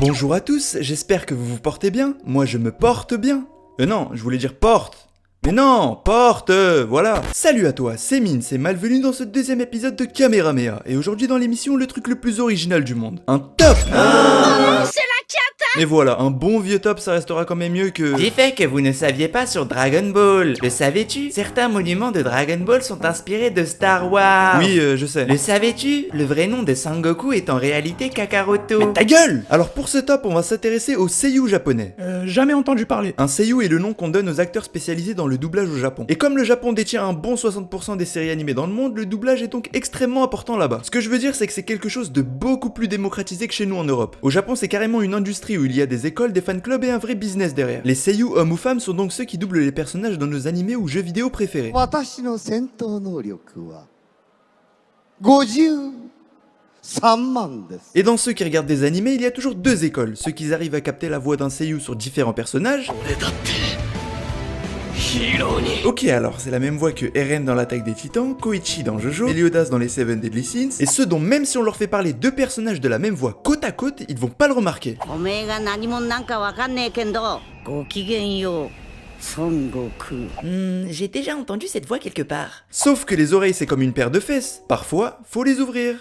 Bonjour à tous, j'espère que vous vous portez bien. Moi je me porte bien. Non, je voulais dire porte. Mais non, porte, voilà. Salut à toi, c'est Mine, c'est malvenu dans ce deuxième épisode de Kamehameha. Et aujourd'hui dans l'émission, le truc le plus original du monde. Un top. C'est la cata. Mais voilà, un bon vieux top, ça restera quand même mieux que... Du fait que vous ne saviez pas sur Dragon Ball. Le savais-tu? Certains monuments de Dragon Ball sont inspirés de Star Wars. Oui, je sais. Le savais-tu? Le vrai nom de Sangoku est en réalité Kakaroto. Mais ta gueule! Alors pour ce top, on va s'intéresser au seiyuu japonais. Jamais entendu parler. Un seiyuu est le nom qu'on donne aux acteurs spécialisés dans le doublage au Japon. Et comme le Japon détient un bon 60% des séries animées dans le monde, le doublage est donc extrêmement important là-bas. Ce que je veux dire, c'est que c'est quelque chose de beaucoup plus démocratisé que chez nous en Europe. Au Japon, c'est carrément une industrie où il y a des écoles, des fan clubs et un vrai business derrière. Les seiyuu hommes ou femmes sont donc ceux qui doublent les personnages dans nos animés ou jeux vidéo préférés. 私の戦闘能力は53万です。 Et dans ceux qui regardent des animés, il y a toujours deux écoles. Ceux qui arrivent à capter la voix d'un seiyuu sur différents personnages. Ok, alors c'est la même voix que Eren dans l'attaque des titans, Koichi dans Jojo, Meliodas dans les Seven Deadly Sins, et ceux dont même si on leur fait parler deux personnages de la même voix côte à côte, ils vont pas le remarquer. J'ai déjà entendu cette voix quelque part. Sauf que les oreilles c'est comme une paire de fesses, parfois faut les ouvrir.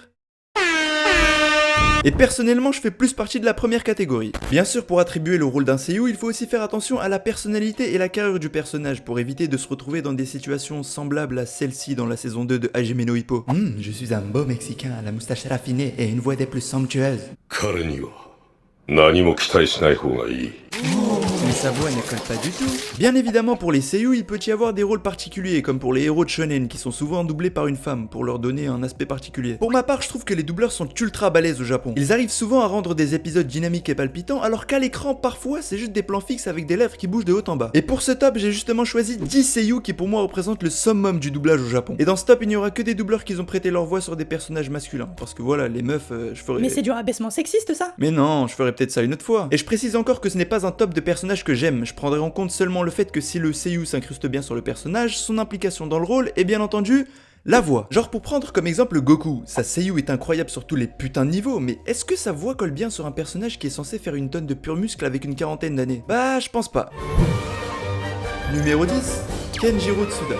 Et personnellement, je fais plus partie de la première catégorie. Bien sûr, pour attribuer le rôle d'un seiyuu, il faut aussi faire attention à la personnalité et la carrure du personnage pour éviter de se retrouver dans des situations semblables à celle-ci dans la saison 2 de Hajime no Ippo. Je suis un beau Mexicain à la moustache raffinée et une voix des plus somptueuses. Mais sa voix ne colle pas du tout. Bien évidemment, pour les seiyuu, il peut y avoir des rôles particuliers, comme pour les héros de shonen, qui sont souvent doublés par une femme, pour leur donner un aspect particulier. Pour ma part, je trouve que les doubleurs sont ultra balèzes au Japon. Ils arrivent souvent à rendre des épisodes dynamiques et palpitants, alors qu'à l'écran, parfois, c'est juste des plans fixes avec des lèvres qui bougent de haut en bas. Et pour ce top, j'ai justement choisi 10 seiyuu qui pour moi représentent le summum du doublage au Japon. Et dans ce top, il n'y aura que des doubleurs qui ont prêté leur voix sur des personnages masculins, parce que voilà, les meufs, je ferais... Mais c'est du rabaissement sexiste ça. Mais non, je ferai peut-être ça une autre fois. Et je précise encore que ce n'est pas un top de personnages que j'aime, je prendrai en compte seulement le fait que si le seiyuu s'incruste bien sur le personnage, son implication dans le rôle et bien entendu, la voix. Genre pour prendre comme exemple Goku, sa seiyuu est incroyable sur tous les putains de niveaux, mais est-ce que sa voix colle bien sur un personnage qui est censé faire une tonne de pur muscle avec une quarantaine d'années? Bah, je pense pas. Numéro 10, Kenjiro Tsuda.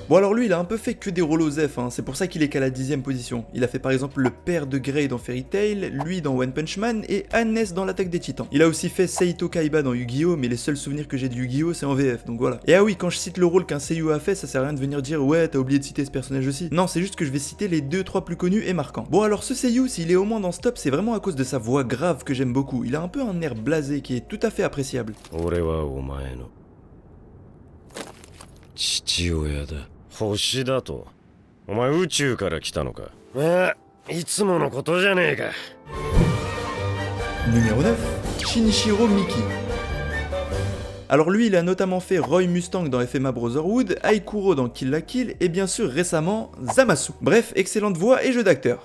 Bon alors lui il a un peu fait que des rôles aux F, c'est pour ça qu'il est qu'à la 10ème position. Il a fait par exemple le père de Grey dans Fairy Tail, lui dans One Punch Man et Hannes dans l'attaque des titans. Il a aussi fait Seito Kaiba dans Yu-Gi-Oh, mais les seuls souvenirs que j'ai de Yu-Gi-Oh c'est en VF, donc voilà. Et ah oui, quand je cite le rôle qu'un seiyuu a fait, ça sert à rien de venir dire ouais t'as oublié de citer ce personnage aussi. Non, c'est juste que je vais citer les 2-3 plus connus et marquants. Bon alors ce seiyuu, s'il est au moins dans ce top, c'est vraiment à cause de sa voix grave que j'aime beaucoup. Il a un peu un air blasé qui est tout à fait appréciable. 星だとお前宇宙から来たのかいつものことじゃねえか Numéro 9, Shinichiro Miki. Alors lui, il a notamment fait Roy Mustang dans FMA Brotherhood, Aikuro dans Kill la Kill et bien sûr récemment Zamasu. Bref, excellente voix et jeu d'acteur.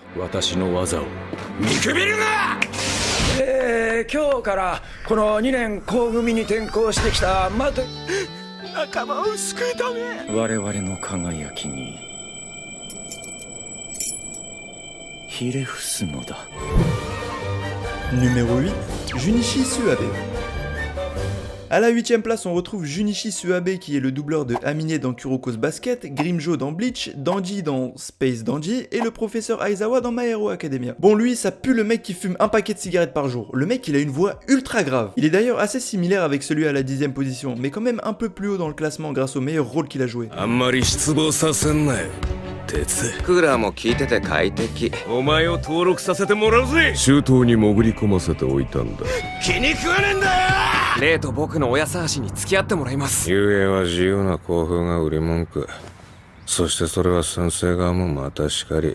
今日からこの2年工組に転校してきた仲間を救うため我々の輝きにひれ伏すのだ Numéro 8, Junichi Suabe. À la 8ème place, on retrouve Junichi Suabe qui est le doubleur de Amine dans Kuroko's Basket, Grimjo dans Bleach, Danji dans Space Danji et le professeur Aizawa dans My Hero Academia. Bon lui, ça pue le mec qui fume un paquet de cigarettes par jour. Le mec il a une voix ultra grave. Il est d'ailleurs assez similaire avec celui à la 10ème position, mais quand même un peu plus haut dans le classement grâce au meilleur rôle qu'il a joué. クーラーも効いてて快適お前を登録させてもらうぜ周到に潜り込ませておいたんだ気に食わねえんだよレイと僕の親探しに付き合ってもらいます遊泳は自由な興奮が売り文句そしてそれは先生側もまたしかり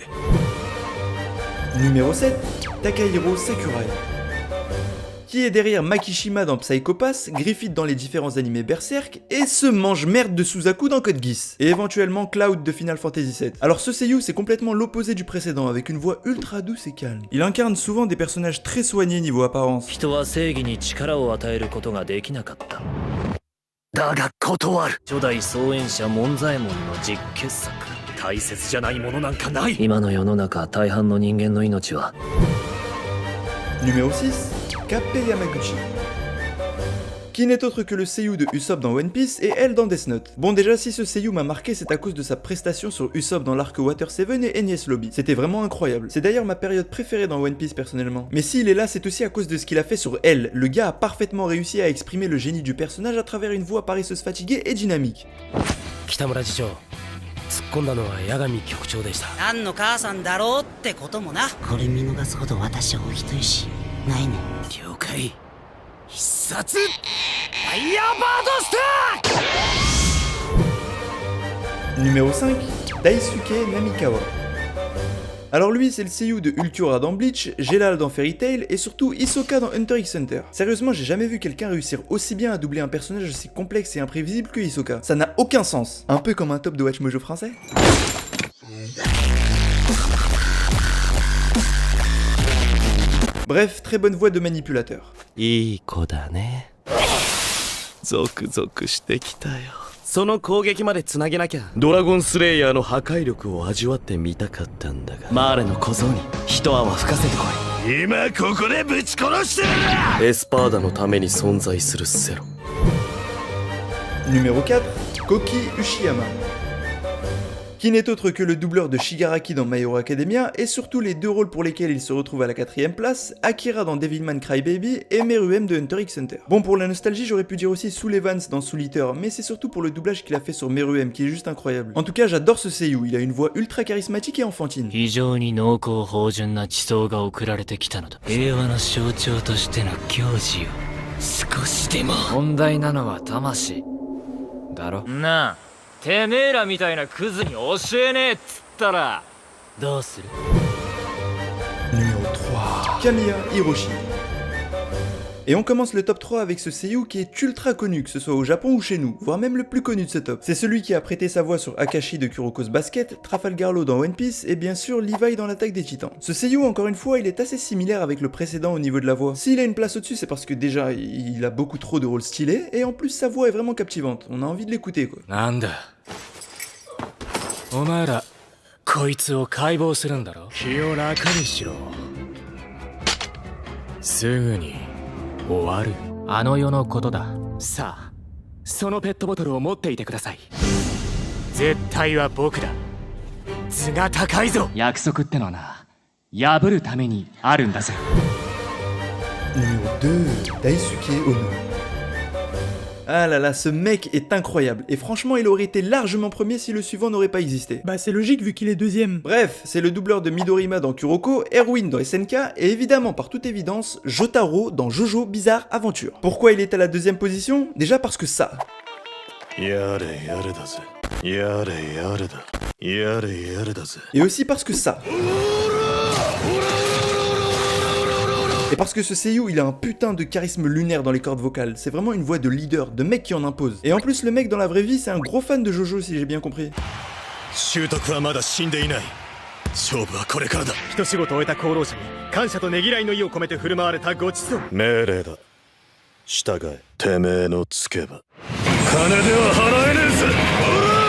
Numéro 7, Takahiro Sakurai. Qui est derrière Makishima dans Psycho Pass, Griffith dans les différents animés Berserk, et ce mange-merde de Suzaku dans Code Geass, et éventuellement Cloud de Final Fantasy VII. Alors ce seiyuu c'est complètement l'opposé du précédent, avec une voix ultra douce et calme. Il incarne souvent des personnages très soignés niveau apparence. 人は正義に力を与えることができなかっただが断る初代創演者門左衛門の実傑作大切じゃないものなんかない。今の世の中大半の人間の命は Numéro 6, Kappei Yamaguchi. Qui n'est autre que le seiyuu de Usopp dans One Piece et elle dans Death Note. Bon déjà si ce seiyuu m'a marqué c'est à cause de sa prestation sur Usopp dans l'arc Water 7 et Enies Lobby. C'était vraiment incroyable. C'est d'ailleurs ma période préférée dans One Piece personnellement. Mais s'il est là c'est aussi à cause de ce qu'il a fait sur elle. Le gars a parfaitement réussi à exprimer le génie du personnage à travers une voix paresseuse fatiguée et dynamique. 北村次長突っ込んだのは八神局長でした。何の母さんだろうってこともな。これ見逃すほど私はお人よしないね。了解。必殺ファイヤーバードスター Numéro 5, Daisuke Namikawa. Alors lui c'est le seiyuu de Ulquiorra dans Bleach, Gelal dans Fairy Tail et surtout Hisoka dans Hunter x Hunter. Sérieusement j'ai jamais vu quelqu'un réussir aussi bien à doubler un personnage aussi complexe et imprévisible que Hisoka. Ça n'a aucun sens. Un peu comme un top de Watch Mojo français. Bref, très bonne voix de manipulateur. いい子だね。ゾクゾクしてきたよ。その攻撃までつなげなきゃドラゴンスレイヤーの破壊力を味わってみたかったんだが、マーレの小僧に一泡吹かせてこい。今ここでぶち殺してるな。エスパーダのために存在するセロ。 Numéro 4, Koki Uchiyama. Qui n'est autre que le doubleur de Shigaraki dans My Hero Academia, et surtout les deux rôles pour lesquels il se retrouve à la 4ème place, Akira dans Devilman Crybaby et Meruem de Hunter x Hunter. Bon pour la nostalgie j'aurais pu dire aussi Soul Evans dans Soul Eater, mais c'est surtout pour le doublage qu'il a fait sur Meruem qui est juste incroyable. En tout cas j'adore ce seiyuu, il a une voix ultra charismatique et enfantine. 非常に濃厚芳醇な地層が送られてきたのだ。平和の象徴としての矜持を少しでも。問題なのは魂だろ。なあ。 てめえらみたいなクズに教えねえっつったらどうする？ Numéro 3, Kamiya Hiroshi. Et on commence le top 3 avec ce seiyuu qui est ultra connu, que ce soit au Japon ou chez nous, voire même le plus connu de ce top. C'est celui qui a prêté sa voix sur Akashi de Kuroko's Basket, Trafalgar Law dans One Piece et bien sûr Levi dans l'Attaque des Titans. Ce seiyuu, encore une fois, il est assez similaire avec le précédent au niveau de la voix. S'il a une place au-dessus, c'est parce que déjà, il a beaucoup trop de rôles stylés, et en plus sa voix est vraiment captivante, on a envie de l'écouter quoi. なんだお前らこいつを解剖するんだろ。気を楽にしろ。すぐに終わる。あの世のことだ。さあそのペットボトルを持っていてください。絶対は僕だ。図が高いぞ。約束ってのはな破るためにあるんだぜ。 Numéro 2, Daisuke Ono. Ah là là, ce mec est incroyable, et franchement il aurait été largement premier si le suivant n'aurait pas existé. Bah c'est logique vu qu'il est deuxième. Bref, c'est le doubleur de Midorima dans Kuroko, Erwin dans SNK, et évidemment par toute évidence, Jotaro dans Jojo Bizarre Aventure. Pourquoi il est à la deuxième position? Déjà parce que ça. Et aussi parce que ça. Et parce que ce seiyuu il a un putain de charisme lunaire dans les cordes vocales, c'est vraiment une voix de leader, de mec qui en impose. Et en plus le mec dans la vraie vie c'est un gros fan de Jojo si j'ai bien compris. 習得はまだ死んでいない。勝負はこれからだ。一仕事終えた功労者に感謝とねぎらいの意を込めて振る舞われたごちそう。命令だ。従え。てめえのつけば。金では払えね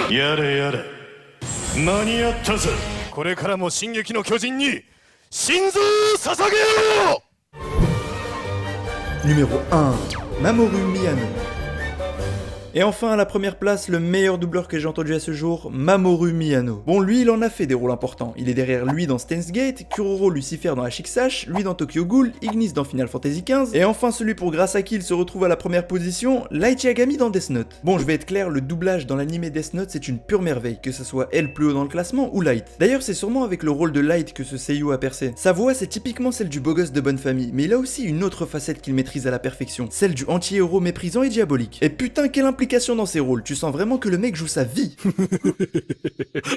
えぜ。やれやれ。間に合ったぜ。これからも進撃の巨人に心臓を捧げよう。 Numéro 1, Mamoru Miyano. Et enfin à la première place, le meilleur doubleur que j'ai entendu à ce jour, Mamoru Miyano. Bon lui il en a fait des rôles importants, il est derrière lui dans Steins Gate, Kuroro Lucifer dans HXH, lui dans Tokyo Ghoul, Ignis dans Final Fantasy XV, et enfin celui pour grâce à qui il se retrouve à la première position, Light Yagami dans Death Note. Bon je vais être clair, le doublage dans l'anime Death Note c'est une pure merveille, que ce soit elle plus haut dans le classement ou Light. D'ailleurs c'est sûrement avec le rôle de Light que ce seiyuu a percé. Sa voix c'est typiquement celle du beau gosse de bonne famille, mais il a aussi une autre facette qu'il maîtrise à la perfection, celle du anti-héros méprisant et diabolique. Et putain quelle implication dans ses rôles, tu sens vraiment que le mec joue sa vie.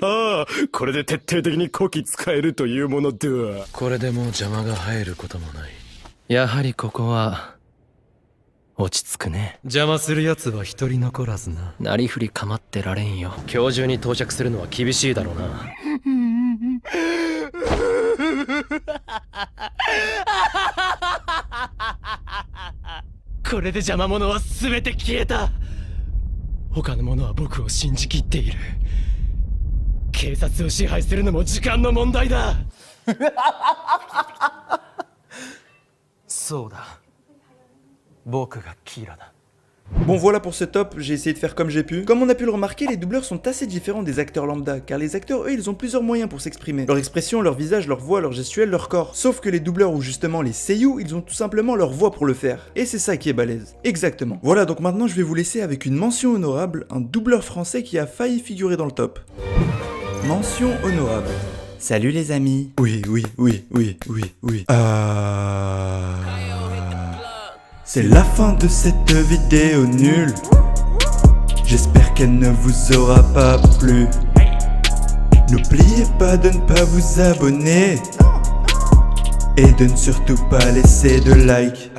ああ、これで徹底的にこき使えるというものでは。これでもう邪魔が入ることもない。やはりここは落ち着くね。邪魔する奴は一人残らずな。なりふり構ってられんよ。今日中に到着するのは厳しいだろうな。これで邪魔者は全て消えた。他の者は僕を信じきっている。警察を支配するのも時間の問題だそうだ僕がキーラだ。 Bon voilà pour ce top, j'ai essayé de faire comme j'ai pu. Comme on a pu le remarquer, les doubleurs sont assez différents des acteurs lambda, car les acteurs eux ils ont plusieurs moyens pour s'exprimer. Leur expression, leur visage, leur voix, leur gestuelle, leur corps. Sauf que les doubleurs ou justement les seiyuu, ils ont tout simplement leur voix pour le faire. Et c'est ça qui est balèze. Exactement. Voilà, donc maintenant je vais vous laisser avec une mention honorable, un doubleur français qui a failli figurer dans le top. Mention honorable. Salut les amis. Oui. C'est la fin de cette vidéo nulle. J'espère qu'elle ne vous aura pas plu. N'oubliez pas de ne pas vous abonner. Et de ne surtout pas laisser de like.